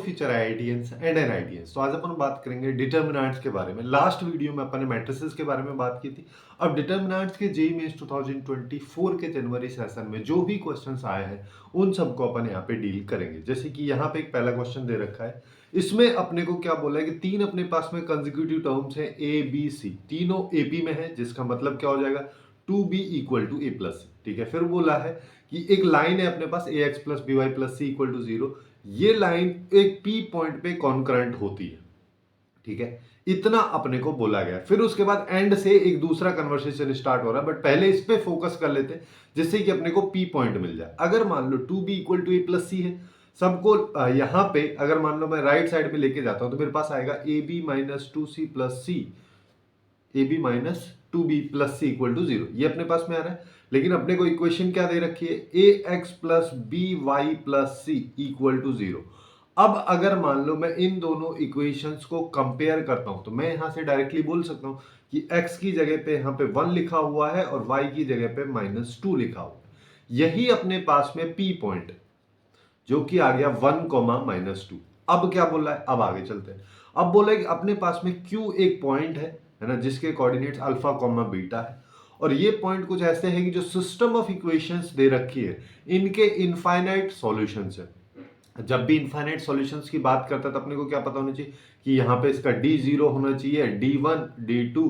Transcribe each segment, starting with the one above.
Future IITians and एनआईटियंस। तो आज अपन बात करेंगे डिटर्मिनेंट्स के बारे में। लास्ट वीडियो में अपन ने मैट्रिसेस के बारे में बात की थी। अब डिटर्मिनेंट्स के जेईई मेंस 2024 के जनवरी सेशन में जो भी क्वेश्चंस आए हैं उन सबको अपन यहाँ पे डील करेंगे। जैसे कि यहाँ पे एक पहला क्वेश्चन दे रखा है, इसमें अपने को क्या बोला है कि तीन अपने पास में कंसेक्यूटिव टर्म्स हैं ए बी सी, तीनों एपी में है, जिसका मतलब क्या हो जाएगा 2b equal to a plus c. ठीक है, फिर बोला है कि एक लाइन है अपने पास a x plus b y plus C equal to 0। ये लाइन एक पी पॉइंट पे कॉन्करेंट होती है। ठीक है, इतना अपने को बोला गया। फिर उसके बाद एंड से एक दूसरा कन्वर्सेशन स्टार्ट हो रहा है, बट पहले इस पे फोकस कर लेते हैं जिससे कि अपने को पी पॉइंट मिल जाए। अगर मान लो 2b equal to a plus c है, सबको यहां पे अगर मान लो मैं राइट साइड में लेके जाता हूं तो मेरे पास आएगा A B minus two C plus C, A B minus two B plus C equal to 0। ये अपने पास में आ रहा है। लेकिन अपने को इक्वेशन क्या दे रखी है, a x plus b y plus C equal to 0। अब अगर मान लो मैं इन दोनों इक्वेशंस को कंपेयर करता हूं तो मैं यहां से डायरेक्टली बोल सकता हूं कि x की जगह पे यहां पे 1 लिखा हुआ है और y की जगह पे -2 लिखा हुआ है। यही अपने पास में p पॉइंट जो कि आ गया 1, -2। अब क्या बोल रहा है, अब आगे चलते हैं। अब बोला है कि अपने पास में q एक पॉइंट है ना, जिसके कोऑर्डिनेट्स अल्फा कॉमा बीटा है, और ये पॉइंट कुछ ऐसे है कि जो सिस्टम ऑफ इक्वेशंस दे रखी है इनके इनफाइनाइट सॉल्यूशंस है। जब भी इनफाइनाइट सॉल्यूशंस की बात करता है तो अपने को क्या पता होना चाहिए कि यहाँ पे इसका d0 होना चाहिए, d1 d2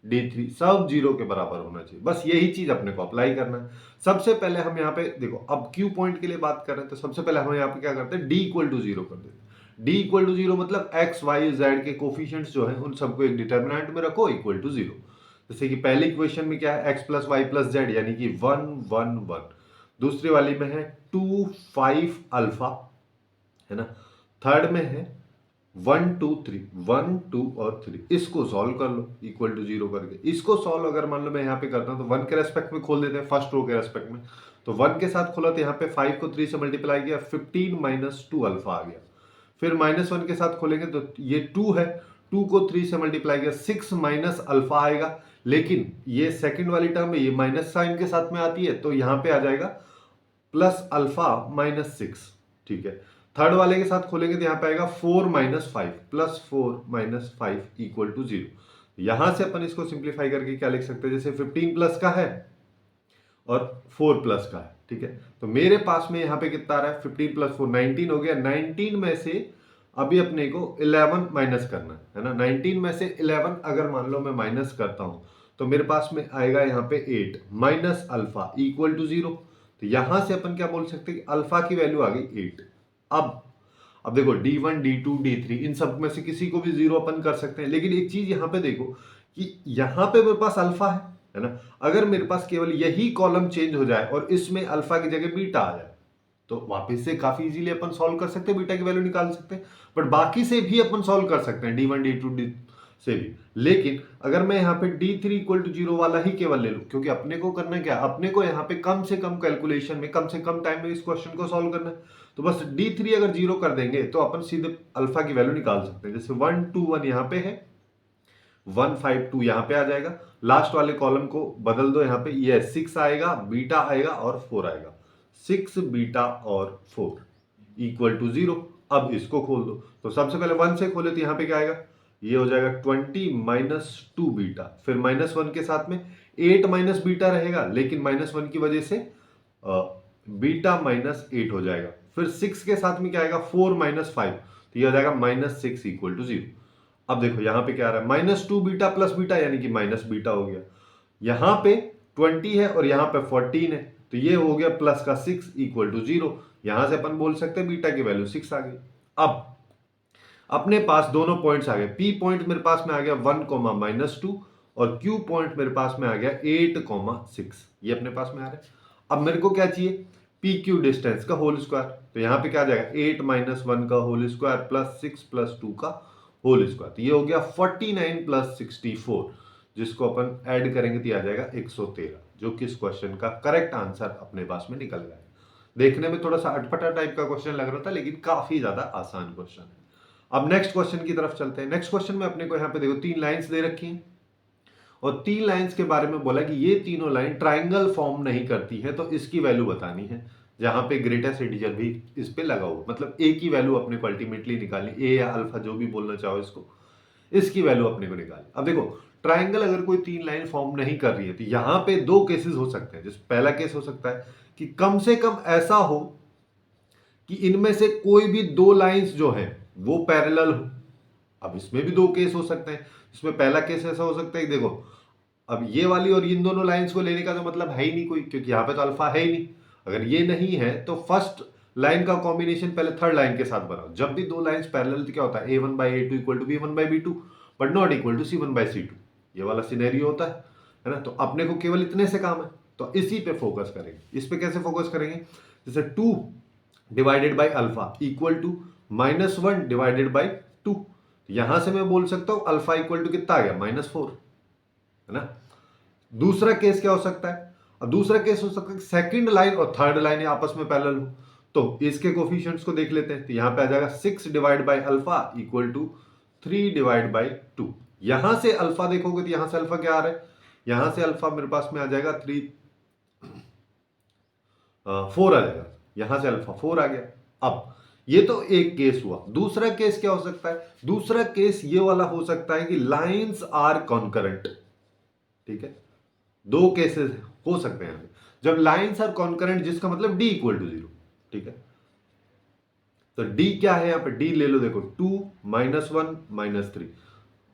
d3 सब 0 के बराबर होना चाहिए। बस यही चीज अपने को अप्लाई करना है। सबसे पहले हम यहाँ पे देखो, अब क्यू पॉइंट के लिए बात कर रहे हैं तो सबसे पहले हम यहाँ पे क्या करते हैं, d इक्वल टू 0 कर देते हैं। d इक्वल टू 0 मतलब x y z के कोफिशिएंट्स जो है उन सबको एक डिटर्मिनेंट में रखो इक्वल टू 0। जैसे कि पहले इक्वेशन में क्या है, x plus Y plus Z यानी कि 1 1 1। दूसरी वाली में है 2 5 अल्फा, है ना। थर्ड में है 1 2 3, 1 2 और 3। इसको सॉल्व कर लो इक्वल टू 0 करके। इसको सॉल्व अगर मान लो मैं यहाँ पे करता हूँ तो 1 के रेस्पेक्ट में खोल देते हैं, फर्स्ट रो के रेस्पेक्ट में। तो 1 के साथ खोला तो यहाँ पे 5 को 3 से मल्टीप्लाई किया, 15 माइनस 2 अल्फा आ गया। फिर -1 के साथ खोलेंगे तो ये 2 है, 2 को 3 से मल्टीप्लाई किया, 6 माइनस अल्फा आएगा। लेकिन ये सेकंड वाली टर्म है, ये माइनस साइन के साथ में आती है तो यहाँ पे आ जाएगा प्लस अल्फा -6। ठीक है, थर्ड वाले के साथ खोलेंगे तो यहाँ पे आएगा 4 minus 5 plus 4 minus 5 equal to 0। यहां से अपन इसको सिंप्लीफाई करके क्या लिख सकते हैं, जैसे 15 प्लस का है और 4 प्लस का है। ठीक है, तो मेरे पास में यहाँ पे कितना आ रहा है, 15 प्लस 4 19 हो गया। 19 में से अभी अपने को 11 माइनस करना है ना। 19 में से 11 अगर मान लो मैं माइनस करता हूं तो मेरे पास में आएगा यहाँ पे 8 माइनस अल्फा इक्वल टू 0। तो यहां से अपन क्या बोल सकते हैं कि अल्फा की वैल्यू आ गई 8। अब देखो d1 d2 d3 इन सब में से किसी को भी 0 अपन कर सकते हैं। लेकिन एक चीज यहां पे देखो कि यहां पे मेरे पास अल्फा है ना। अगर मेरे पास केवल यही कॉलम चेंज हो जाए और इसमें अल्फा की जगह बीटा आ जाए तो वापस से काफी इजीली अपन सॉल्व कर सकते हैं, बीटा की वैल्यू निकाल सकते हैं। बट बाकी से भी अपन सॉल्व कर सकते हैं, d1 d2 d से भी। लेकिन अगर मैं यहाँ पे d3 इक्वल टू 0 वाला ही केवल ले लूं, क्योंकि अपने को करना क्या, अपने को यहाँ पे कम से कम कैलकुलेशन में कम से कम टाइम में इस क्वेश्चन को सॉल्व करना है। तो बस d3 अगर 0 कर देंगे तो अपन सीधे अल्फा की वैल्यू निकाल सकते हैं। जैसे 1 2 1 यहाँ पे है, 1 5 2 यहाँ पे आ जाएगा। लास्ट वाले कॉलम को बदल दो, यहाँ पे ये 6 आएगा, बीटा आएगा और 4 आएगा। 6 बीटा और 4 इक्वल टू 0। अब इसको खोल दो, तो सबसे पहले 1 से खोले तो यहाँ पे क्या आएगा, ये हो जाएगा 20 माइनस 2 बीटा। फिर -1 के साथ में 8 माइनस बीटा रहेगा, लेकिन -1 की वजह से बीटा -8 हो जाएगा। फिर 6 के साथ में क्या आएगा, 4 माइनस 5, तो ये हो जाएगा -6 इक्वल टू 0। अब देखो यहाँ पे क्या आ रहा है, -2 बीटा प्लस बीटा यानी कि माइनस बीटा हो गया। यहाँ पे 20 है और यहाँ पे 14 है, तो ये हो गया प्लस का 6 इक्वल टू 0। यहां से अपन बोल सकते हैं बीटा की वैल्यू 6 आ गई। अब अपने पास दोनों पॉइंट्स आ गए। पी पॉइंट मेरे पास में आ गया 1, -2 और क्यू पॉइंट मेरे पास में आ गया 8, 6। ये अपने पास में आ रहा है। अब मेरे को क्या चाहिए, पी क्यू डिस्टेंस का होल स्क्वायर। तो यहाँ पे क्या आ जाएगा, 8 - 1 का होल स्क्वायर प्लस 6 + 2 का होल स्क्वायर। तो ये हो गया 49 + 64, जिसको अपन ऐड करेंगे तो आ जाएगा 113, जो कि इस क्वेश्चन का करेक्ट आंसर अपने पास में निकल गया। देखने में थोड़ा सा अटपटा टाइप का क्वेश्चन लग रहा था, लेकिन काफी ज्यादा आसान क्वेश्चन है। अब नेक्स्ट क्वेश्चन की तरफ चलते हैं। नेक्स्ट क्वेश्चन में अपने को यहाँ पे देखो 3 लाइंस दे रखी हैं और 3 लाइंस के बारे में बोला कि ये तीनों लाइन ट्राइंगल फॉर्म नहीं करती है, तो इसकी वैल्यू बतानी है। जहां पे ग्रेटेस्ट इंटीजर भी इस पे लगा हुआ, मतलब ए की वैल्यू अपने को अल्टीमेटली निकालनी, ए या अल्फा जो भी बोलना चाहो इसको, इसकी वैल्यू अपने को निकालनी। अब देखो ट्राइंगल अगर कोई 3 लाइन फॉर्म नहीं कर रही है तो यहां पे 2 केसेस हो सकते हैं। जैसे पहला केस हो सकता है कि कम से कम ऐसा हो कि इनमें से कोई भी 2 लाइंस जो है वो पैरेलल हो। अब इसमें भी 2 केस हो सकते हैं। इसमें पहला केस ऐसा हो सकता है कि देखो अब ये वाली और इन दोनों लाइंस को लेने का तो मतलब है ही नहीं कोई, क्योंकि यहां पे तो अल्फा है ही नहीं। अगर ये नहीं है तो फर्स्ट लाइन का कॉम्बिनेशन पहले थर्ड लाइन के साथ बनाओ। जब भी 2 लाइंस पैरेलल तो क्या होता है a1/a2 equal to b1/b2 but not equal to c1/c2, ये वाला सिनेरियो होता है ना। तो अपने को केवल इतने से काम है, तो इसी पे फोकस करेंगे। इस पे कैसे फोकस करेंगे, जैसे 2 divided by alpha equal to -1 divided by 2। यहां से मैं बोल सकता हूं अल्फा इक्वल टू कितना आ गया -4, है ना। दूसरा केस क्या हो सकता है, अब दूसरा केस हो सकता है सेकंड लाइन और थर्ड लाइन आपस में पैरेलल हो, तो इसके कोफिशिएंट्स को देख लेते हैं। तो यहां पे आ जाएगा 6 divide by alpha equal to 3 divide by 2। यहां से अल्फा देखोगे तो यहां से अल्फा क्या आ रहा है, यहां से अल्फा मेरे पास में आ जाएगा 4 आ जाएगा, यहां से अल्फा 4 आ गया। अब ये तो एक केस हुआ। दूसरा केस क्या हो सकता है, दूसरा केस ये वाला हो सकता है कि लाइंस आर कॉन्करेंट, ठीक है। 2 केसेस हो सकते हैं जब लाइंस आर कॉन्करेंट, जिसका मतलब d इक्वल टू 0, ठीक है। तो d क्या है, यहां पे d ले लो, देखो 2 -1 -3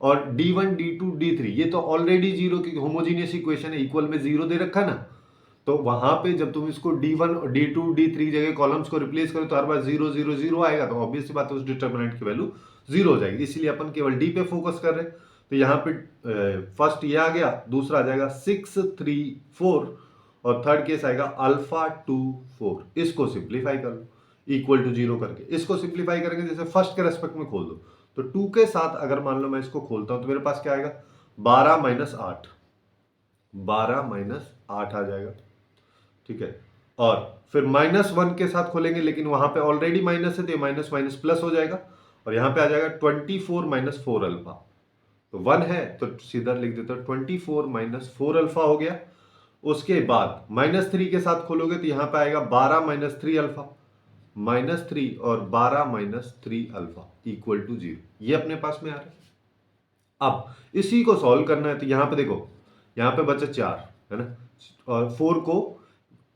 और d1 d2 d3 ये तो ऑलरेडी 0 की होमोजीनियस इक्वेशन है, इक्वल में 0 दे रखा ना। तो वहां पे जब तुम इसको d1 और d2 d3 जगह कॉलम्स को रिप्लेस करो तो हर बार 0 0 0 आएगा, तो ऑब्वियस सी बात है उस डिटरमिनेंट की वैल्यू 0 हो जाएगी। इसलिए अपन केवल d पे फोकस कर रहे हैं। तो यहाँ पे फर्स्ट ये आ गया, दूसरा आ जाएगा 6 3 4 और थर्ड केस आएगा अल्फा 2 4। इसको सिंप्लीफाई कर लो इक्वल टू 0 करके, इसको सिंप्लीफाई करेंगे जैसे फर्स्ट के रेस्पेक्ट में खोल दो, तो 2 के साथ अगर मान लो मैं इसको खोलता हूं तो मेरे पास क्या आएगा 12 -8, 12 -8 आ जाएगा, ठीक है। और फिर -1 के साथ खोलेंगे, लेकिन वहां पे ऑलरेडी माइनस है तो माइनस माइनस प्लस हो जाएगा और यहां पे आ जाएगा 24 -4 अल्फा। तो 1 है तो सीधा लिख देता हूं 24 -4 अल्फा हो गया। उसके बाद -3 के साथ खोलोगे तो यहां पे आएगा 12 -3 अल्फा, -3 और 12 -3 अल्फा इक्वल टू 0। ये अपने पास में आ रहा है। अब इसी को सॉल्व करना है तो यहां पे देखो, यहां पे बचा 4, है ना, और 4 को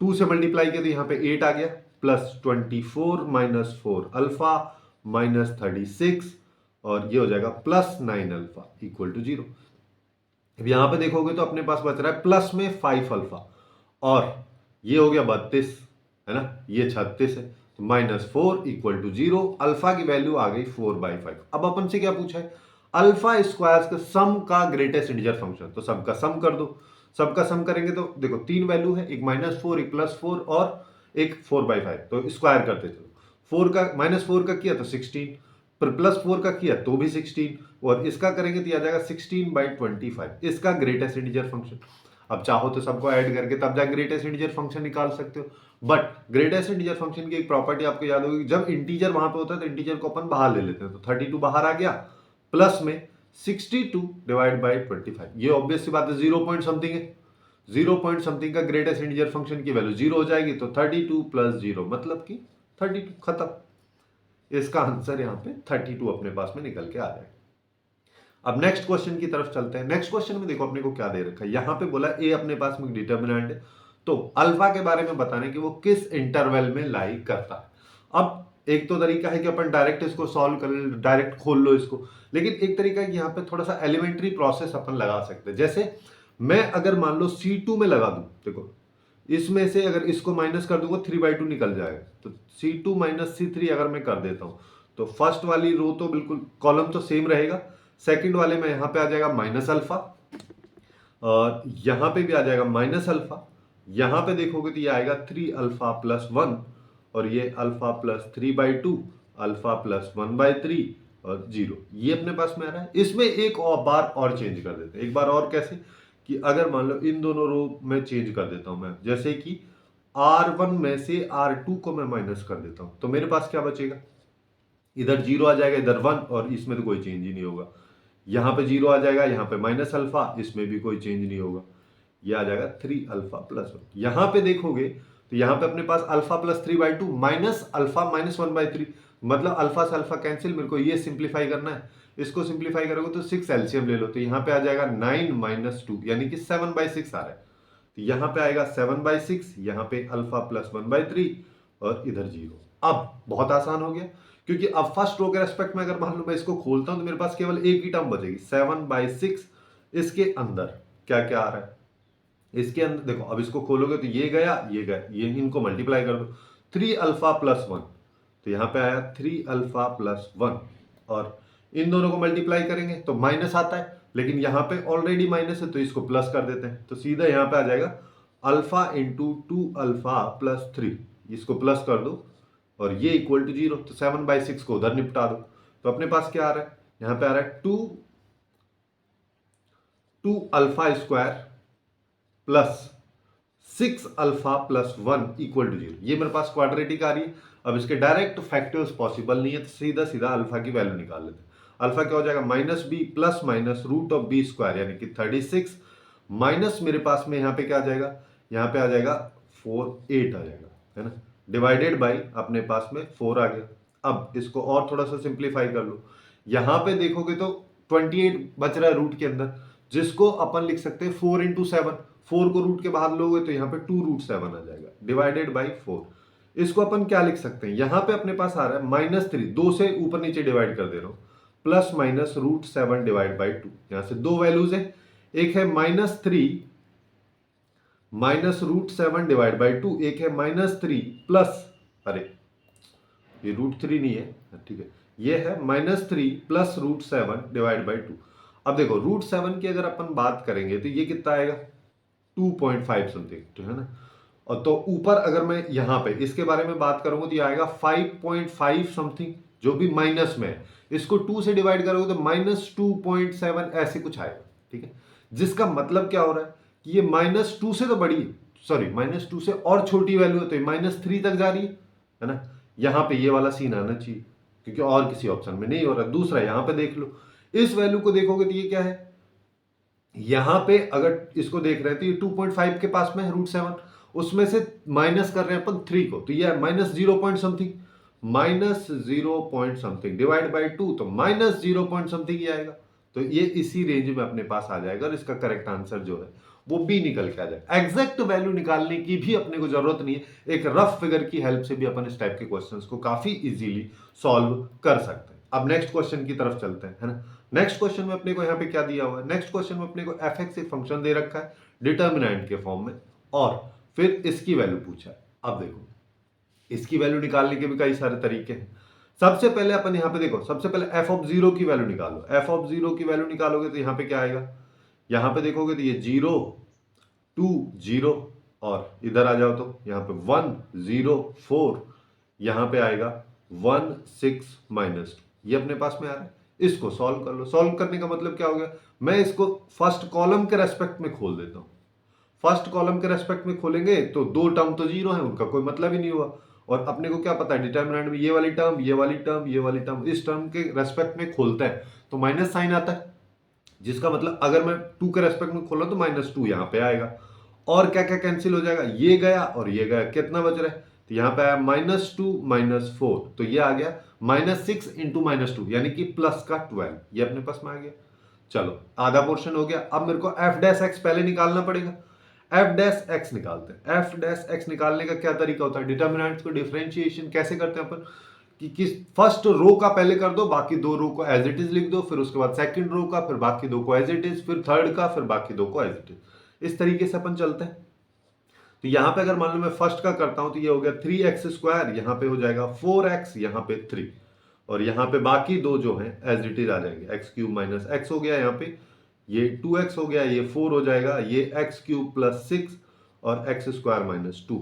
2 से मल्टीप्लाई किया तो यहां पे 8 आ गया, प्लस 24 -4 अल्फा -36 और ये हो जाएगा +9 अल्फा इक्वल टू 0। अब यहां पे देखोगे तो अपने पास बच रहा है प्लस में 5 अल्फा और ये हो गया 32, है ना, ये 36 है, तो -4 इक्वल टू 0। अल्फा की वैल्यू आ गई 4/5। अब अपन से क्या पूछा है, अल्फा स्क्वायर्स का सम का ग्रेटेस्ट इंटीजर फंक्शन, तो सबका सम कर दो। सबका सम करेंगे तो देखो 3 वैल्यू है, एक -4 एक +4 और एक 4/5, तो स्क्वायर करते चलो। 4 का -4 का किया तो 16, पर +4 का किया तो भी 16 और इसका करेंगे तो आ जाएगा 16/25, इसका ग्रेटेस्ट इंटीजर फंक्शन। अब चाहो तो सबको ऐड करके तब जाके ग्रेटेस्ट इंटीजर फंक्शन निकाल सकते हो, बट ग्रेटेस्ट इंटीजर फंक्शन की एक प्रॉपर्टी आपको याद होगी, जब इंटीजर वहां पे होता है तो इंटीजर को अपन बाहर ले लेते हैं। तो 32 बाहर आ गया, प्लस में 62 डिवाइड बाई 25, ये ऑब्वियस सी बात है 0 पॉइंट समथिंग है, 0 पॉइंट समथिंग का ग्रेटेस्ट इंटीजर फंक्शन की वैल्यू 0 हो जाएगी, तो 32 + 0 मतलब कि 32, खत्म। इसका आंसर यहाँ पे 32 अपने पास में निकल के आ जाएगा। अब नेक्स्ट क्वेश्चन की तरफ चलते हैं। नेक्स्ट क्वेश्चन में देखो अपने को क्या दे रखा है, यहां पे बोला ए अपने पास में डिटर्मिनेंट है, तो अल्फा के बारे में बताने कि वो किस इंटरवल में लाई करता है। अब एक तो तरीका है कि अपन डायरेक्ट इसको सॉल्व कर ले, डायरेक्ट खोल लो इसको, लेकिन एक तरीका है कि यहाँ पे थोड़ा सा एलिमेंट्री प्रोसेस अपन लगा सकते हैं। जैसे मैं अगर मान लो C2 में लगा दूं, देखो इसमें से अगर इसको माइनस कर दूंगा 3/2 निकल जाएगा, तो C2 - C3 अगर मैं कर देता हूं तो फर्स्ट वाली रो तो बिल्कुल कॉलम तो सेम रहेगा, सेकंड वाले में यहां पे आ जाएगा -अल्फा और यहां पे भी आ जाएगा -अल्फा। यहां पे देखोगे तो ये आएगा 3 अल्फा + 1 और ये अल्फा + 3/2 अल्फा + 1/3 और 0, ये अपने पास में आ रहा है। इसमें एक और बार और चेंज कर देते हैं, एक बार और कैसे कि अगर मान लो इन दोनों रो में चेंज कर देता हूं मैं, जैसे कि R1 में से R2 को मैं माइनस कर देता हूं, तो मेरे पास क्या बचेगा, इधर 0 आ जाएगा, इधर 1 और इसमें तो कोई चेंज ही नहीं होगा। यहां पे 0 आ जाएगा, यहां पे -अल्फा, इसमें भी कोई चेंज नहीं होगा। यह आ जाएगा 3 अल्फा + 1। यहां पे देखोगे तो यहाँ पे अपने पास alpha plus 3/2 minus alpha minus 1/3, मतलब अल्फा से अल्फा कैंसिल, मेरे को ये सिंप्लीफाई करना है। इसको सिंप्लीफाई करोगे तो 6 एलसीएम ले लो, तो यहाँ पे आ जाएगा 9 माइनस 2 यानी कि 7/6 आ रहा है। तो यहाँ पे आएगा 7/6, यहाँ पे अल्फा प्लस 1/3 और इधर 0। अब बहुत आसान हो गया, क्योंकि अब फर्स्ट रो के रेस्पेक्ट में अगर मान लो मैं इसको खोलता हूं तो मेरे पास केवल एक ही टर्म बचेगी 7/6। इसके अंदर क्या क्या आ रहा है, इसके अंदर देखो, अब इसको खोलोगे तो ये गया, ये इनको मल्टीप्लाई कर दो, 3 अल्फा प्लस 1, तो यहाँ पे आया 3 अल्फा प्लस 1, और इन दोनों को मल्टीप्लाई करेंगे तो माइनस आता है, लेकिन यहाँ पे ऑलरेडी माइनस है तो इसको प्लस कर देते हैं, तो सीधा यहाँ पे आ जाएगा अल्फा इंटू 2 अल्फा प्लस 3, इसको प्लस कर दो और ये इक्वल टू 0, तो 7/6 को उधर निपटा दो। तो अपने पास क्या आ रहा है, यहाँ पे आ रहा है 2 alpha square plus 6 alpha plus 1 equal to 0। ये मेरे पास क्वाड्रेटिक आ रही है। अब इसके डायरेक्ट फैक्टर्स पॉसिबल नहीं है, तो सीधा सीधा अल्फा की वैल्यू निकाल लेते हैं। अल्फा क्या हो जाएगा, minus B plus minus root of B square यानी कि 36, माइनस मेरे पास में यहाँ पे क्या आ जाएगा, यहाँ पे आ जाएगा 48 आ जाएगा, है ना, डिवाइडेड बाई अपने पास में 4 आ गया। अब इसको और थोड़ा सा सिंप्लीफाई कर लो, यहाँ पे देखोगे तो 28 बच रहा है रूट के अंदर, जिसको अपन लिख सकते हैं 4 इंटू 7, 4 को रूट के बाहर लोगे तो यहाँ पे 2√7 आ जाएगा, डिवाइडेड बाई 4। इसको अपन क्या लिख सकते हैं, यहाँ पे अपने पास आ रहा है -3, 2 से ऊपर नीचे डिवाइड कर दे रहा हूँ, प्लस माइनस √7 डिवाइड बाई 2। यहाँ से दो वैल्यूज है, एक है -3 माइनस √7 डिवाइड बाई 2, एक है -3 प्लस, अरे ये √3 नहीं है, ठीक है, ये है -3 प्लस √7 डिवाइड बाई 2। अब देखो √7 की अगर अपन बात करेंगे तो ये कितना आएगा, 2.5 समथिंग, तो है ना, और तो ऊपर अगर मैं यहाँ पे इसके बारे में बात करूंगा तो ये आएगा 5.5 समथिंग, जो भी माइनस में है। इसको 2 से डिवाइड करोगे तो -2.7 ऐसे कुछ आएगा, ठीक है, जिसका मतलब क्या हो रहा है कि ये -2 से तो बड़ी है, सॉरी -2 से और छोटी वैल्यू है, तो ये -3 तक जा रही है ना। यहाँ पे ये वाला सीन आना चाहिए, क्योंकि और किसी ऑप्शन में नहीं हो रहा। दूसरा यहाँ पे देख लो, इस वैल्यू को देखोगे तो ये क्या है, यहां पे अगर इसको देख रहे हैं तो ये 2.5 के पास में है √7, उसमें से माइनस कर रहे हैं अपन 3 को, तो ये है -0 point something, -0 point something divide by 2, तो -0 पॉइंट समथिंग ही आएगा। तो ये इसी रेंज में अपने पास आ जाएगा, और इसका करेक्ट आंसर जो है वो बी निकल के आ जाएगा। एग्जैक्ट वैल्यू निकालने की भी अपने को जरूरत नहीं है, एक रफ फिगर की हेल्प से भी अपन इस टाइप के क्वेश्चंस को काफी इजीली सॉल्व कर सकते हैं। अब नेक्स्ट क्वेश्चन की तरफ चलते हैं, है ना। नेक्स्ट क्वेश्चन में अपने को यहाँ पे क्या दिया हुआ है, नेक्स्ट क्वेश्चन में अपने को f(x) एक फंक्शन दे रखा है डिटर्मिनेंट के फॉर्म में, और फिर इसकी वैल्यू पूछा है। अब देखो इसकी वैल्यू निकालने के भी कई सारे तरीके हैं। सबसे पहले अपन यहाँ पे देखो, सबसे पहले f(0) की वैल्यू निकालो। f(0) की वैल्यू निकालोगे तो यहाँ पे क्या आएगा, यहाँ पे देखोगे तो ये 0 2 0, और इधर आ जाओ तो यहाँ पे 1 0 4, यहाँ पे आएगा 1 6 -2, ये अपने पास में आ रहा है। इसको सॉल्व कर लो। सॉल्व करने का मतलब क्या हो गया, मैं इसको फर्स्ट कॉलम के रेस्पेक्ट में खोल देता हूं। फर्स्ट कॉलम के रेस्पेक्ट में खोलेंगे तो दो टर्म तो 0 है, उनका कोई मतलब ही नहीं हुआ। और अपने को क्या पता है डिटर्मिनेंट में ये वाली टर्म, ये वाली टर्म, ये वाली टर्म, इस टर्म के रेस्पेक्ट में खोलता है तो माइनस साइन आता है, जिसका मतलब अगर मैं 2 के रेस्पेक्ट में खोला तो -2 यहाँ पे आएगा। और क्या क्या कैंसिल हो जाएगा, ये गया और ये गया, कितना बच रहा है, तो यहाँ पे आया -2 -4, तो ये आ गया -6 इंटू -2 यानी कि प्लस का 12, ये अपने पास में आ गया। चलो आधा पोर्शन हो गया। अब मेरे को f' पहले निकालना पड़ेगा। f' निकालते हैं। f' निकालने का क्या तरीका होता है, डिटर्मिनेंट्स को डिफरेंशिएशन कैसे करते हैं अपन, कि किस फर्स्ट रो का पहले कर दो, बाकी दो रो को एज इट इज लिख दो, फिर उसके बाद सेकंड रो का, फिर बाकी दो को एज इट इज, फिर थर्ड का, फिर बाकी दो को एज इट इज। इस तरीके से अपन चलते हैं। तो यहां पे अगर मान लो मैं फर्स्ट का करता हूं तो ये हो गया 3x², यहां पे हो जाएगा 4x, यहां पे 3, और यहां पे बाकी दो जो हैं एज इट इज आ जाएंगे, x³ - x हो गया, यहाँ पे ये 2x हो गया, ये 4 हो जाएगा, ये x³ + 6 और x² - 2।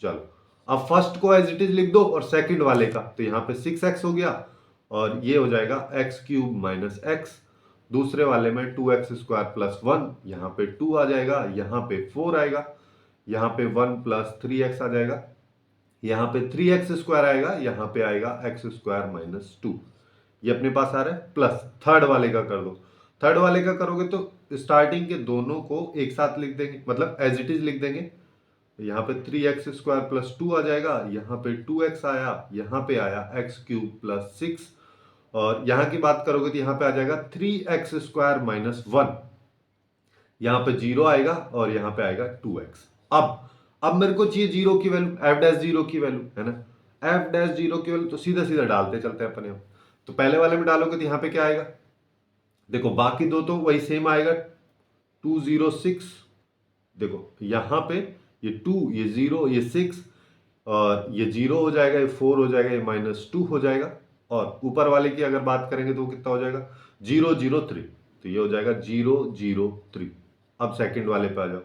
चलो अब फर्स्ट को एज इट इज लिख दो और सेकंड वाले का, तो यहाँ पे 6x हो गया और ये हो जाएगा x³ - x। दूसरे वाले में 2x² + 1, यहाँ पे 2 आ जाएगा, यहाँ पे 4 आएगा, यहाँ पे 1 + 3x आ जाएगा, यहाँ पे 3x² आएगा, यहाँ पे आएगा x² - 2। ये अपने पास आ रहा है। प्लस थर्ड वाले का कर दो। थर्ड वाले का करोगे तो स्टार्टिंग के दोनों को एक साथ लिख देंगे, मतलब एज इट इज लिख देंगे, यहाँ पे 3x² प्लस 2 आ जाएगा, यहाँ पे 2x आया, यहाँ पे आया x³ प्लस 6, और यहाँ की बात करोगे तो यहाँ पे आ जाएगा 3x² माइनस 1, यहाँ पे 0 आएगा और यहाँ पे आएगा 2x। अब मेरे को चाहिए जीरो की वैल्यू, f डैश जीरो की वैल्यू है ना, f डैश जीरो की वैल्यू तो सीधा सीधा डालते चलते हैं अपने आप। तो पहले वाले में डालोगे तो यहाँ पे क्या आएगा, देखो बाकी दो तो वही सेम आएगा, 206, देखो यहाँ पे ये 2, ये 0, ये 6, और ये 0 हो जाएगा, ये 4 हो जाएगा, ये -2 हो जाएगा, और ऊपर वाले की अगर बात करेंगे तो वो कितना हो जाएगा 003, तो ये हो जाएगा 003। अब सेकंड वाले पे आ जाओ।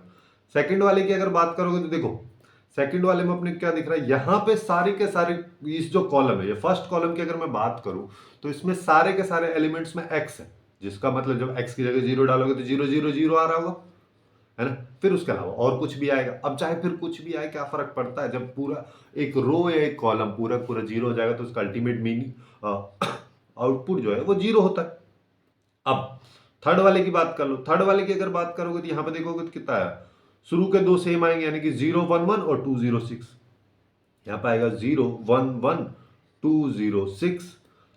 सेकंड वाले की अगर बात करोगे तो देखो सेकंड वाले में अपने क्या दिख रहा है, यहाँ पे सारे के सारे इस जो कॉलम है, ये फर्स्ट कॉलम की अगर मैं बात करूं तो इसमें सारे के सारे एलिमेंट्स में x है, जिसका मतलब जब x की जगह 0 डालोगे तो 000 आ रहा होगा, है ना। फिर उसके अलावा और कुछ भी आएगा। अब चाहे फिर कुछ भी आए, क्या फर्क पड़ता है, जब पूरा एक रो या एक कॉलम पूरा पूरा 0 हो जाएगा तो उसका अल्टीमेट मीनिंग आउटपुट जो है वो 0 होता है। अब थर्ड वाले की बात कर लो। थर्ड वाले की अगर बात करोगे तो यहाँ पे देखोगे तो कितना आया, शुरू के दो सेम आएंगे, यानी कि 011 और 206। यहाँ पे आएगा 011 206।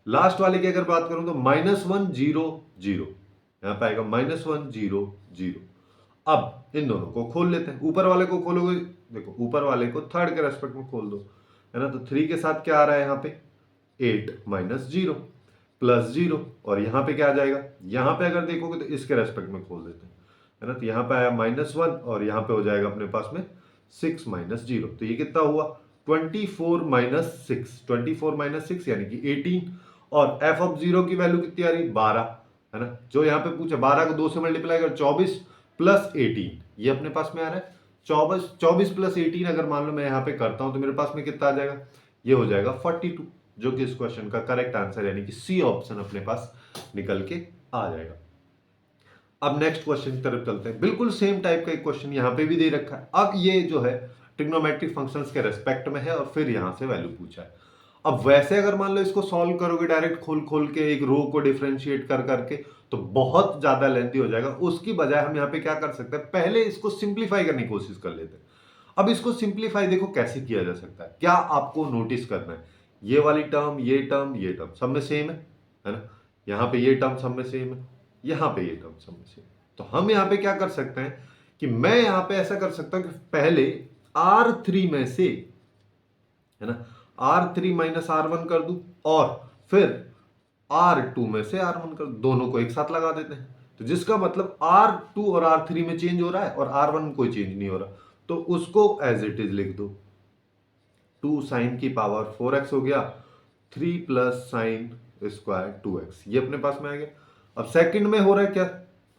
लास्ट वाले की अगर बात करूं तो -100, यहाँ पे आएगा -100। अब इन दोनों को खोल लेते हैं। ऊपर वाले को खोलोगे, देखो ऊपर वाले को थर्ड के रेस्पेक्ट में खोल दो, है ना। तो 3 के साथ क्या आ रहा है यहाँ पे 8 - 0 प्लस 0, और यहाँ पे क्या आ जाएगा, यहाँ पे अगर देखोगे तो इसके रेस्पेक्ट में खोल देते हैं, है ना। तो यहाँ पे आया -1 और यहाँ पे हो जाएगा अपने पास में 6 - 0, तो ये कितना हुआ 24 - 6, 24 - 6 यानी कि 18, और f ऑफ 0 की वैल्यू कितनी आ रही 12, है ना। जो यहाँ पे पूछा 12 को 2 से मल्टीप्लाई कर 24 प्लस 18, ये अपने पास में आ रहा है 24 प्लस 18। अगर मान लो मैं यहाँ पे करता हूं तो मेरे पास में कितना आ जाएगा, ये हो जाएगा 42, जो कि इस क्वेश्चन का करेक्ट आंसर यानी कि सी ऑप्शन अपने पास निकल के आ जाएगा। अब नेक्स्ट क्वेश्चन की तरफ चलते हैं। बिल्कुल सेम टाइप का एक क्वेश्चन यहाँ पे भी दे रखा है। अब ये जो है ट्रिग्नोमेट्रिक फंक्शंस के रेस्पेक्ट में है और फिर यहाँ से वैल्यू पूछा है। अब वैसे अगर मान लो इसको सॉल्व करोगे डायरेक्ट खोल खोल के एक रो को डिफरेंशिएट कर करके तो बहुत ज्यादा लेंथी हो जाएगा। उसकी बजाय हम यहाँ पे क्या कर सकते हैं, पहले इसको सिंप्लीफाई करने की कोशिश कर लेते हैं। अब इसको सिंप्लीफाई देखो कैसे किया जा सकता है। क्या आपको नोटिस करना है, ये वाली टर्म ये टर्म ये टर्म सब में सेम है ना। यहाँ पे ये टर्म सब में सेम है, यहाँ पे ये टर्म सब में सेम। तो हम यहाँ पे क्या कर सकते हैं कि मैं यहाँ पे ऐसा कर सकता हूँ कि पहले R3 में से, है ना, R3 - R1 कर दूं और फिर R2 में से R1 कर, दोनों को एक साथ लगा देते हैं। तो जिसका मतलब R2 और R3 में चेंज हो रहा है और R1 में कोई चेंज नहीं हो रहा, तो उसको एज इट इज लिख दो। 2 sin की पावर 4x हो गया, 3 प्लस साइन स्क्वायर 2x, ये अपने पास में आ गया। अब सेकंड में हो रहा है क्या,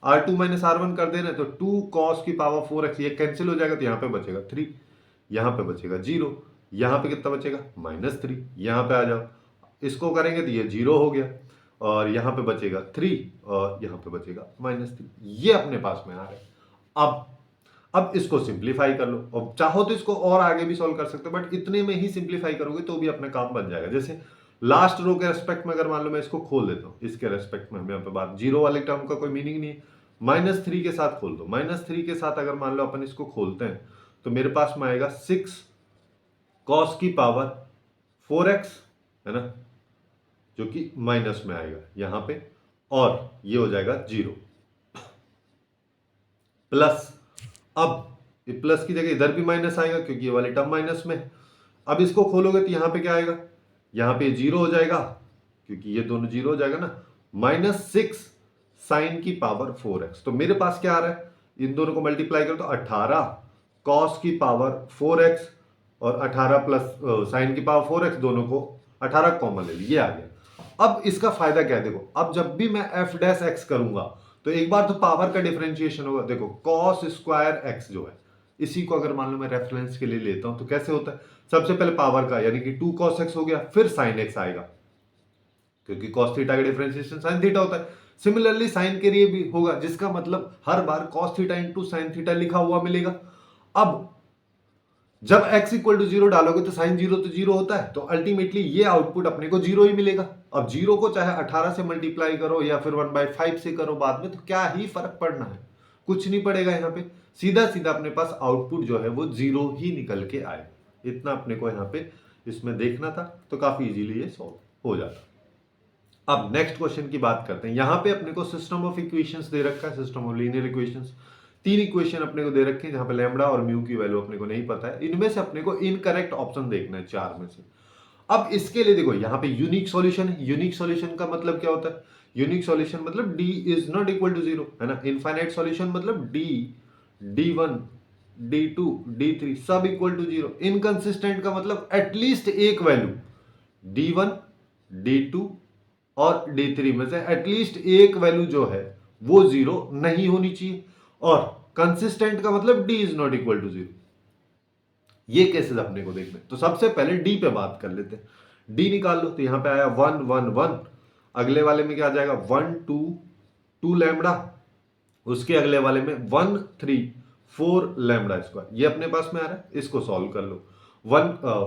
R2 - R1 कर देना, तो 2 cos की पावर 4x, ये कैंसिल हो जाएगा, तो यहाँ पे बचेगा 3, यहाँ पे बचेगा 0, यहाँ पे कितना बचेगा -3, यहाँ पे आ जाओ, इसको करेंगे तो ये 0 हो गया, और यहाँ पे बचेगा 3 और यहाँ पे बचेगा -3, ये अपने पास में आ रहा है। अब इसको सिंप्लीफाई कर लो, और चाहो तो इसको और आगे भी सॉल्व कर सकते हो, बट इतने में ही सिंप्लीफाई करोगे तो भी अपना काम बन जाएगा। जैसे लास्ट रो के रेस्पेक्ट में अगर मान लो मैं इसको खोल देता हूँ, इसके रेस्पेक्ट में हम यहाँ पे बात, 0 वाले टर्म का कोई मीनिंग नहीं है, -3 के साथ खोल दो। -3 के साथ अगर मान लो अपन इसको खोलते हैं तो मेरे पास में आएगा 6 cos की पावर 4x, है ना, जो कि माइनस में आएगा यहाँ पे, और ये हो जाएगा 0 प्लस, अब ये प्लस की जगह इधर भी माइनस आएगा क्योंकि ये वाली टर्म माइनस में है। अब इसको खोलोगे तो यहाँ पे क्या आएगा, यहाँ पे 0 हो जाएगा क्योंकि ये दोनों 0 हो जाएगा ना, -6 साइन की पावर 4x। तो मेरे पास क्या आ रहा है, इन दोनों को मल्टीप्लाई करो तो 18 cos की पावर 4x और 18 प्लस साइन की पावर 4x, दोनों को 18 कॉमन ले ली, ये आ गया। अब इसका फायदा क्या है, देखो अब जब भी मैं f डैश x करूंगा तो एक बार तो पावर का डिफरेंशिएशन होगा। देखो cos स्क्वायर x जो है, इसी को अगर मान लो मैं रेफरेंस के लिए लेता हूं तो कैसे होता है, सबसे पहले पावर का यानी कि 2 cos x हो गया, फिर sin x आएगा क्योंकि cos थीटा का डिफरेंशिएशन sin थीटा होता है। सिमिलरली साइन के लिए भी होगा, जिसका मतलब हर बार cos theta into sine theta लिखा हुआ मिलेगा। अब जब x इक्वल टू 0 डालोगे तो साइन 0 तो 0 होता है, तो अल्टीमेटली ये आउटपुट अपने को 0 ही मिलेगा। अब 0 को चाहे 18 से मल्टीप्लाई करो या फिर 1/5 से करो बाद में, तो क्या ही फर्क पड़ना है, कुछ नहीं पड़ेगा यहाँ पे। सीधा सीधा अपने पास आउटपुट जो है वो 0 ही निकल के आए। इतना अपने को यहाँ पे इसमें देखना था, तो काफी इजीली ये सॉल्व हो जाता। अब नेक्स्ट क्वेश्चन की बात करते हैं। यहां पे अपने को सिस्टम ऑफ इक्वेशंस दे रखा है, system of linear equations. 3 equation अपने को दे रखे हैं जहां पे लैम्बडा और म्यू की वैल्यू अपने को नहीं पता है। इनमें से अपने को इनकरेक्ट ऑप्शन देखना है 4 में से। अब इसके लिए देखो यहाँ पे यूनिक सॉल्यूशन है। यूनिक सॉल्यूशन का मतलब क्या होता है? यूनिक सॉल्यूशन मतलब d is not equal to 0, है ना। इनफाइनाइट सॉल्यूशन मतलब d, d1, d2, d3 सब इक्वल टू 0। इनकंसिस्टेंट का मतलब एटलीस्ट एक वैल्यू d1, d2 और d3 में से एटलीस्ट एक वैल्यू जो है वो 0 नहीं होनी चाहिए। और कंसिस्टेंट का मतलब d is not equal to 0। ये केसेस अपने को देखने, तो सबसे पहले डी पे बात कर लेते हैं। डी निकाल लो, तो यहां पे आया 1 1 1। अगले वाले में क्या आ जाएगा? 1 2 2 लैम्बडा। उसके अगले वाले में 1 3 4 लैम्बडा स्क्वायर। ये अपने पास में आ रहा है, इसको सॉल्व कर लो।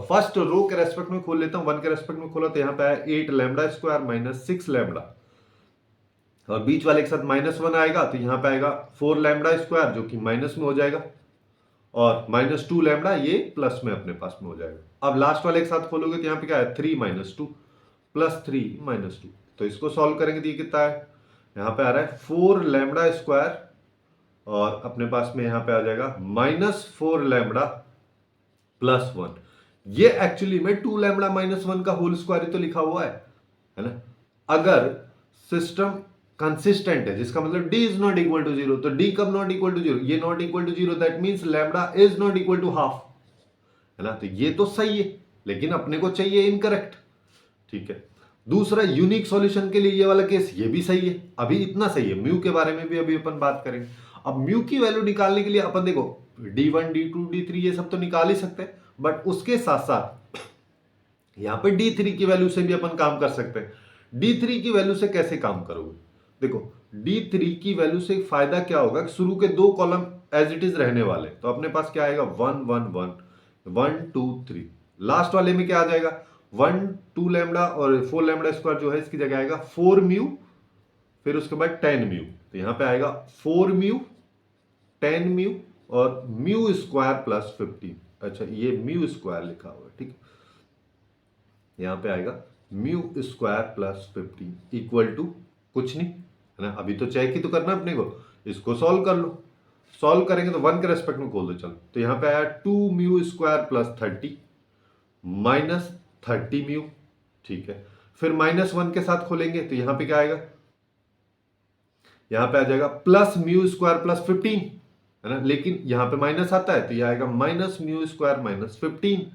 फर्स्ट रो के रेस्पेक्ट में खोल लेता हूं। 1 के रेस्पेक्ट में खोला तो यहां पे आया 8 लैम्बडा स्क्वायर माइनस 6 लैम्बडा। और बीच वाले के साथ -1 आएगा तो यहां पे आएगा 4 लैम्बडा स्क्वायर जो कि माइनस में हो जाएगा, और -2 लैम्बडा ये प्लस में अपने पास में हो जाएगा। अब लास्ट वाले के साथ खोलोगे तो यहाँ पे क्या है? 3 - 2 प्लस 3 -2। तो इसको सॉल्व करेंगे तो ये कितना है? यहाँ पे आ रहा है 4 लैम्बडा स्क्वायर, और अपने पास में यहाँ पे आ जाएगा -4 लैम्बडा प्लस 1। ये एक्चुअली में 2 लैम्बडा -1 का होल स्क्वायर ही तो लिखा हुआ है ना। अगर सिस्टम कंसिस्टेंट है जिसका मतलब d is not equal to 0, तो d कब नॉट इक्वल टू 0? ये not equal to 0, that means lambda is not equal to half, है ना। तो ये तो सही है, लेकिन अपने को चाहिए इनकरेक्ट, ठीक है। दूसरा, यूनिक सॉल्यूशन के लिए ये वाला केस ये भी सही है। अभी इतना सही है। म्यू के बारे में भी अभी अपन बात करेंगे। अब म्यू की वैल्यू निकालने के लिए अपन देखो d1 d2 d3 ये सब तो निकाल ही सकते हैं, बट उसके साथ साथ यहां पे d3 की वैल्यू से भी अपन काम कर सकते हैं। d3 की वैल्यू से कैसे काम करोगे? देखो d3 की वैल्यू से फायदा क्या होगा कि शुरू के 2 कॉलम एज इट इज रहने वाले, तो अपने पास क्या आएगा? 1 1 1 1 2 3। लास्ट वाले में क्या आ जाएगा? 1 2 लैम्बडा और 4 लैम्बडा स्क्वायर जो है इसकी जगह आएगा 4 म्यू, फिर उसके बाद 10 म्यू। तो यहां पे आएगा 4 म्यू 10 म्यू और म्यू स्क्वायर प्लस 15। अच्छा, ये म्यू स्क्वायर लिखा हुआ है, ठीक है। यहां पे आएगा mu square plus 15 equal to कुछ नहीं, है ना। अभी तो चेक ही तो करना अपने को, इसको सॉल्व कर लो। सॉल्व करेंगे तो 1 के रेस्पेक्ट में खोल दो। चलो, तो यहां पे आया 2 mu square plus 30 minus 30 mu, ठीक है। फिर -1 के साथ खोलेंगे तो यहां पे क्या आएगा? यहां पे आ जाएगा प्लस म्यू स्क्वायर प्लस 15, है ना। लेकिन यहां पे माइनस आता है तो यह आएगा माइनस म्यू स्क्वायर माइनस 15,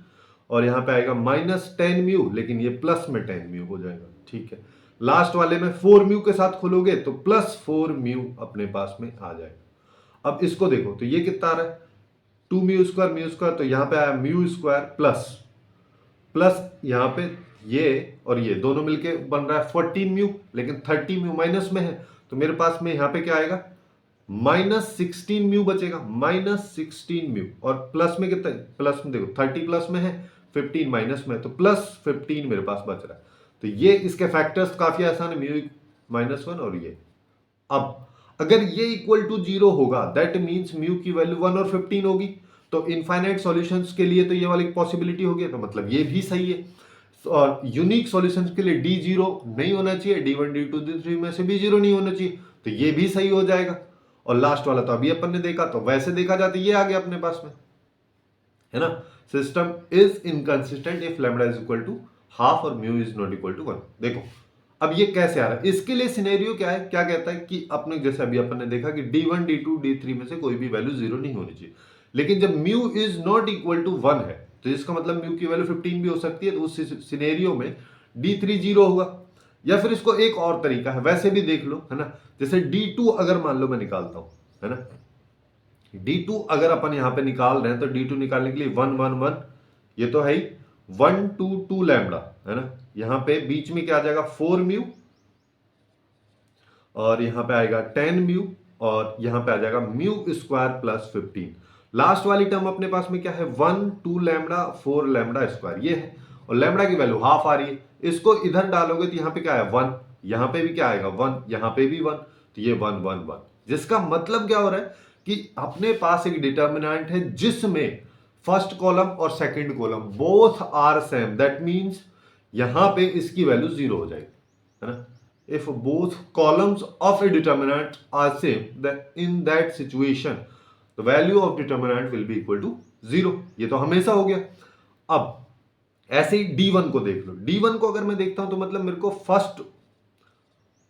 और यहां पे आएगा -10 म्यू, लेकिन ये प्लस में 10 म्यू हो जाएगा, ठीक है। लास्ट वाले में 4 म्यू के साथ खोलोगे तो +4 म्यू अपने पास में आ जाएगा। अब इसको देखो तो ये कितना आ रहा है? 2 म्यू स्क्वायर, तो यहां पे आया म्यू स्क्वायर प्लस यहां पे ये और ये दोनों मिलके बन रहा है 14 म्यू, लेकिन 30 म्यू माइनस में है, तो मेरे पास में यहां पे क्या आएगा? -16 म्यू बचेगा, -16 म्यू। और प्लस में कितना? प्लस में देखो 30 प्लस में है, 15 माइनस में, तो +15 मेरे पास बच रहा है। तो ये इसके फैक्टर्स काफी आसान है, म्यू -1 और ये। अब अगर ये इक्वल टू 0 होगा, दैट मींस म्यू की वैल्यू 1 और 15 होगी, तो इनफाइनाइट सॉल्यूशंस के लिए तो ये वाली पॉसिबिलिटी होगी, तो मतलब ये भी सही है। और यूनिक सॉल्यूशंस के लिए d 0 नहीं होना चाहिए, d1 d2 d3 में से भी 0 नहीं होना चाहिए, तो ये भी सही हो जाएगा। और लास्ट वाला तो अभी अपन ने देखा, तो वैसे देखा जाता ये आ गया अपने पास में, है ना। System is inconsistent if lambda is equal to half और mu is not equal to 1। देखो अब ये कैसे आ रहा है, इसके लिए सिनेरियो क्या है, क्या कहता है कि अपने जैसे अभी अपन ने देखा कि d1 d2 d3 में से कोई भी वैल्यू 0 नहीं होनी चाहिए, लेकिन जब mu is not equal to 1 है तो इसका मतलब म्यू की वैल्यू 15 भी हो सकती है, तो उस सिनेरियो में d3 0 होगा। या फिर इसको एक और तरीका है, वैसे भी देख लो, है ना। जैसे d2 अगर मान लो मैं निकालता हूं, है ना, d2 अगर अपन यहां पे निकाल रहे हैं तो d2 निकालने के लिए 1 1 1 ये तो है ही, 1 2 2 लैम्बडा, है ना। यहां पे बीच में क्या आ जाएगा? 4 म्यू, और यहां पे आएगा 10 म्यू, और यहां पे आ जाएगा म्यू स्क्वायर प्लस 15। लास्ट वाली टर्म अपने पास में क्या है? 1 2 लैम्बडा 4 लैम्बडा स्क्वायर ये है, और लैम्बडा की वैल्यू हाफ आ रही है। इसको इधर डालोगे तो यहां पे क्या है? 1, यहां पे भी क्या आएगा? 1, यहां पे भी 1, तो ये 1 1 1, जिसका मतलब क्या हो रहा है कि अपने पास एक डिटर्मिनेंट है जिसमें फर्स्ट कॉलम और second column both are same, that means यहां पे इसकी वैल्यू 0 हो जाएगी, है ना। If both columns of a determinant are same, then in that situation the value of determinant will be equal to 0। ये तो हमेशा हो गया। अब ऐसे ही D1 को देख लो। D1 को अगर मैं देखता हूं तो मतलब मेरे को फर्स्ट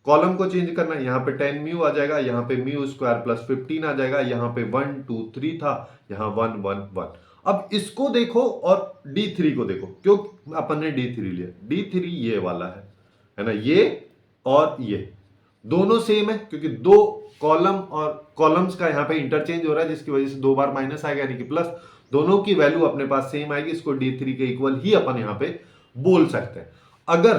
कॉलम को चेंज करना है। यहाँ पे 10 म्यू आ जाएगा, यहाँ पे म्यू स्क्वायर प्लस 15 आ जाएगा, यहाँ पे 1 2 3 था, यहाँ 1 1 1। अब इसको देखो और D3 को देखो, क्यों अपन ने D3 लिया। D3 ये वाला है ना, ये और ये दोनों सेम है क्योंकि दो कॉलम और कॉलम्स का यहाँ पे इंटरचेंज हो रहा है, जिसकी वजह से 2 बार माइनस आएगा यानी कि प्लस। दोनों की वैल्यू अपने पास सेम आएगी, इसको D3 के इक्वल ही अपन यहाँ पे बोल सकते हैं। अगर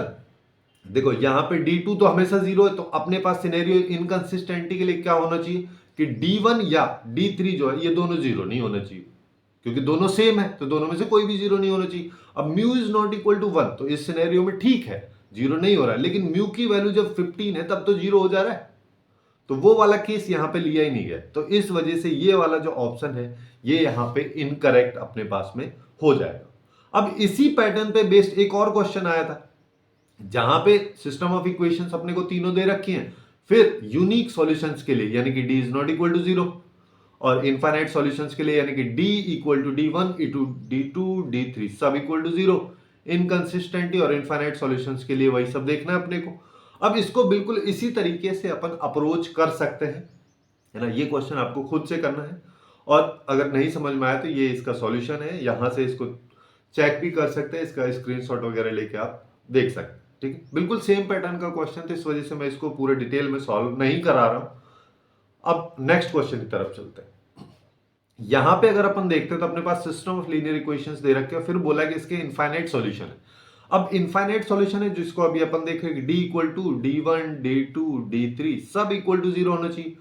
देखो यहाँ पे D2 तो हमेशा 0 है, तो अपने पास सिनेरियो इनकंसिस्टेंटी के लिए क्या होना चाहिए कि D1 या D3 जो है ये दोनों 0 नहीं होना चाहिए, क्योंकि दोनों सेम है तो दोनों में से कोई भी 0 नहीं होना चाहिए। अब mu is not equal to 1, तो इस सिनेरियो में ठीक है 0 नहीं हो रहा है, लेकिन म्यू की वैल्यू जब 15 है तब तो 0 हो जा रहा है, तो वो वाला केस यहां पे लिया ही नहीं गया। तो इस वजह से ये वाला जो ऑप्शन है ये यहां पे इनकरेक्ट अपने पास में हो जाएगा। अब इसी पैटर्न पे बेस्ड एक और क्वेश्चन आया था, जहां पे सिस्टम ऑफ इक्वेशंस अपने को तीनों दे रखी हैं, फिर यूनिक सॉल्यूशंस के लिए यानी कि d is not equal to 0, और इनफाइनाइट सॉल्यूशंस के लिए यानी कि d equal to d1 d2 d3 सब इक्वल टू 0। इनकंसिस्टेंटी और इनफाइनाइट सॉल्यूशंस के लिए वही सब देखना है अपने को। अब इसको बिल्कुल इसी तरीके से अपन अप्रोच कर सकते हैं, है ना। ये क्वेश्चन आपको खुद से करना है, और अगर नहीं समझ में आया तो ये इसका सॉल्यूशन है, यहां से इसको चेक भी कर सकते हैं, इसका स्क्रीनशॉट वगैरह लेके आप देख सकते हैं, ठीक है। बिल्कुल सेम पैटर्न का क्वेश्चन, तो इस वजह से मैं इसको पूरे डिटेल में सॉल्व नहीं करा रहा हूं। अब नेक्स्ट क्वेश्चन की तरफ चलते हैं। यहां पे अगर अपन देखते हैं तो अपने पास सिस्टम ऑफ लीनियर इक्वेशंस दे रखे हैं, फिर बोला कि इसके इनफाइनाइट सॉल्यूशन है। अब इनफाइनाइट सॉल्यूशन है जिसको अभी अपन देखेंगे d equal to d1 d2 d3 सब इक्वल टू 0 होना चाहिए।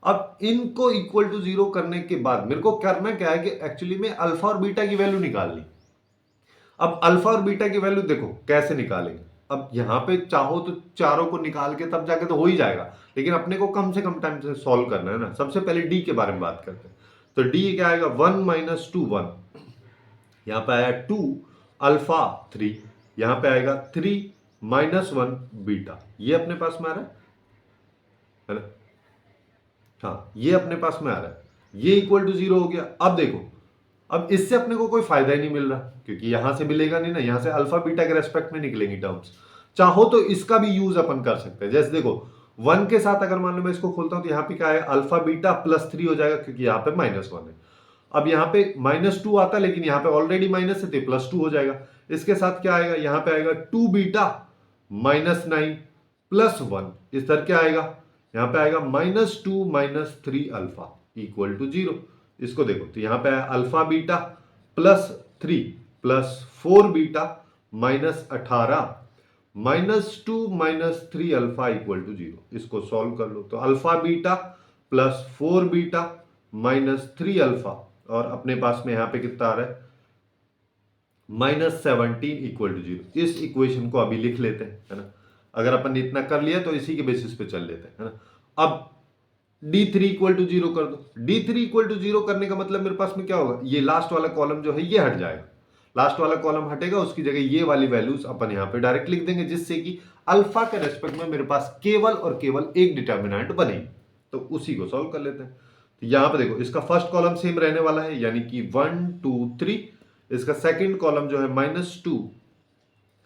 अब इनको इक्वल टू 0 करने के बाद मेरे को करना क्या है कि एक्चुअली में अल्फा और बीटा की वैल्यू निकालनी। अब अल्फा और बीटा की वैल्यू देखो कैसे निकालेंगे। अब यहां पे चाहो तो चारों को निकाल के तब जाके तो हो ही जाएगा, लेकिन अपने को कम से कम टाइम से सॉल्व करना है ना। सबसे पहले डी के बारे में बात करते हैं, तो डी क्या आएगा 1 माइनस 2 1, यहां पे आया 2 अल्फा 3, यहां पे आएगा 3 माइनस 1 बीटा, ये अपने पास में आ रहा है ना। हाँ ये अपने पास में आ रहा है, ये इक्वल टू 0 हो गया। अब देखो, अब इससे अपने को कोई फायदा ही नहीं मिल रहा क्योंकि यहां से मिलेगा नहीं ना, यहां से अल्फा बीटा के रेस्पेक्ट में निकलेंगी टर्म्स। चाहो तो इसका भी यूज अपन कर सकते हैं, जैसे देखो 1 के साथ अगर मान लो मैं इसको खोलता हूं तो यहाँ पे क्या है अल्फा बीटा प्लस 3 हो जाएगा, क्योंकि यहाँ पे -1 है। अब यहाँ पे -2 आता है, लेकिन यहाँ पे ऑलरेडी माइनस है तो +2 हो जाएगा। इसके साथ क्या आएगा, यहाँ पे आएगा 2 बीटा -9 प्लस 1, इस तरह क्या आएगा, यहाँ पे आएगा -2 -3 अल्फा इक्वल टू 0। इसको देखो तो यहाँ पे alpha beta plus 3 plus 4 beta -18 -2 -3 alpha equal to 0। इसको सॉल्व कर लो तो alpha beta plus 4 beta -3 alpha, और अपने पास में यहाँ पे कितना आ रहा है -17 इक्वल टू 0। इस इक्वेशन को अभी लिख लेते हैं, है ना। अगर अपन ने इतना कर लिया तो इसी के बेसिस पे चल लेते हैं, है ना। अब d3 इक्वल टू 0 कर दो। d3 इक्वल टू 0 करने का मतलब मेरे पास में क्या होगा, ये लास्ट वाला कॉलम जो है ये हट जाएगा, लास्ट वाला कॉलम हटेगा, उसकी जगह ये वाली वैल्यूज अपन यहाँ पे डायरेक्ट लिख देंगे, जिससे कि अल्फा के रेस्पेक्ट में मेरे पास केवल और केवल एक डिटर्मिनेंट बनेगी। तो उसी को सॉल्व कर लेते हैं। तो यहाँ पे देखो इसका फर्स्ट कॉलम सेम रहने वाला है, यानी कि 1 2 3। इसका सेकेंड कॉलम जो है -2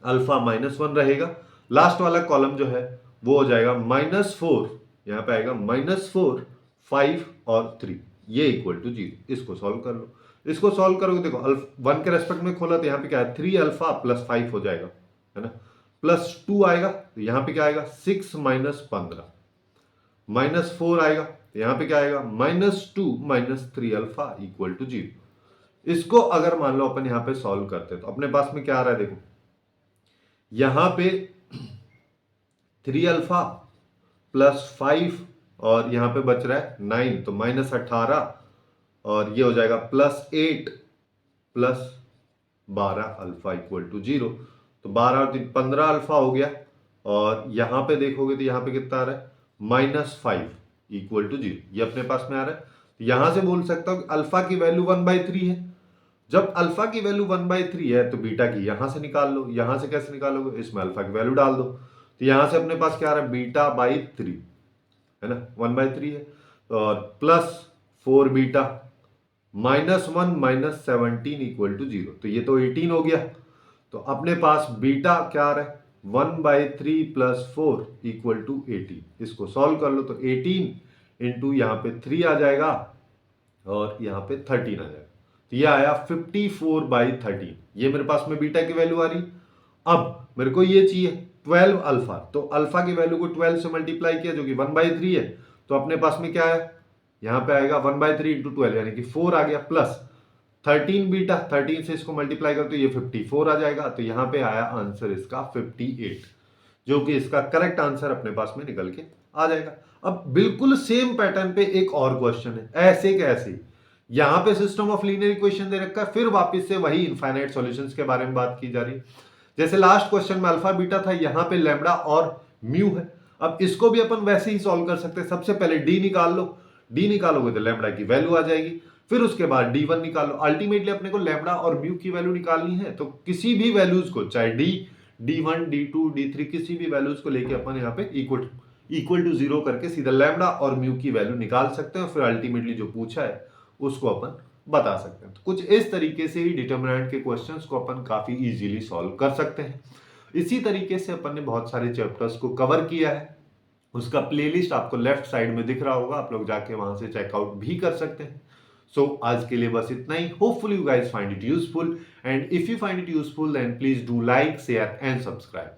अल्फा -1 रहेगा। लास्ट वाला कॉलम जो है वो हो जाएगा -4, यहाँ पे आएगा -4 5 और 3, ये इक्वल टू 0। इसको सॉल्व कर लो। इसको सॉल्व करोगे देखो 1 के रेस्पेक्ट में खोला तो यहाँ पे क्या है 3 अल्फा प्लस 5 हो जाएगा, है ना, प्लस 2 आएगा तो यहाँ पे क्या आएगा 6 -15 -4 आएगा तो यहाँ पे क्या आएगा -2 -3 अल्फा इक्वल टू 0। इसको अगर मान लो अपन यहाँ पे सॉल्व करते हैं तो अपने पास में क्या आ रहा है, देखो यहाँ पे 3 अल्फा प्लस 5 और यहाँ पे बच रहा है 9, तो -18 और ये हो जाएगा +8 प्लस 12 अल्फा इक्वल टू 0। तो 12 और 3 15 अल्फा हो गया, और यहाँ पे देखोगे तो यहाँ पे कितना आ रहा है -5 इक्वल टू 0, ये अपने पास में आ रहा है। तो यहां से बोल सकता हूं कि अल्फा की वैल्यू 1/3 है। जब अल्फा की वैल्यू 1/3 है तो बीटा की यहां से निकाल लो। यहां से कैसे निकालोगे, इसमें अल्फा की वैल्यू डाल दो। तो यहां से अपने पास क्या आ रहा है, बीटा बाई 3 है ना, 1/3 है। और प्लस 4 बीटा -1 -17 इक्वल टू 0, तो ये तो 18 हो गया। तो अपने पास बीटा क्या आ रहा है, 1/3 प्लस 4 इक्वल टू 18। इसको सॉल्व कर लो तो 18 इंटू यहाँ पे 3 आ जाएगा और यहाँ पे 13 आ जाएगा। तो ये आया 54/13। ये मेरे पास में बीटा की वैल्यू आ रही। अब मेरे को ये चाहिए 12 अल्फा, तो अल्फा की वैल्यू को 12 से मल्टीप्लाई किया जो कि 1/3 है। तो अपने पास में क्या है, यहाँ पे आएगा 1/3 इंटू 12 यानी कि 4 आ गया, प्लस 13 बीटा, 13 से इसको मल्टीप्लाई कर तो ये 54 आ जाएगा। तो यहाँ पे आया आंसर इसका 58, जो कि इसका करेक्ट आंसर अपने पास में निकल के आ जाएगा। अब बिल्कुल सेम पैटर्न पे एक और क्वेश्चन है, ऐसे कैसे, यहां पे सिस्टम ऑफ लीनियर इक्वेशन दे रखा है, फिर वापस से वही इनफाइनाइट सॉल्यूशंस के बारे में बात की जा रही है। जैसे लास्ट क्वेश्चन में अल्फा बीटा था, यहां पे लैम्बडा और म्यू है। अब इसको भी अपन वैसे ही सॉल्व कर सकते हैं। सबसे पहले डी निकाल लो, डी निकालोगे तो लैम्बडा की वैल्यू आ जाएगी, फिर उसके बाद D1 निकालो। अल्टीमेटली अपने को लैम्बडा और म्यू की वैल्यू निकालनी है, तो किसी भी वैल्यूज को, चाहे D1 D2 D3 किसी भी वैल्यूज को लेके अपन यहाँ पे इक्वल टू 0 करके सीधा लैम्बडा और म्यू की वैल्यू निकाल सकते हैं, फिर अल्टीमेटली जो पूछा है उसको अपन बता सकते हैं। तो कुछ इस तरीके से ही डिटर्मिनेंट के क्वेश्चंस को अपन काफी इजीली सॉल्व कर सकते हैं। इसी तरीके से अपन ने बहुत सारे चैप्टर्स को कवर किया है। उसका प्लेलिस्ट आपको लेफ्ट साइड में दिख रहा होगा, आप लोग जाके वहां से चेकआउट भी कर सकते हैं। सो आज के लिए बस इतना ही। Hopefully you guys find it useful, and if you find it useful then please do like, share and subscribe.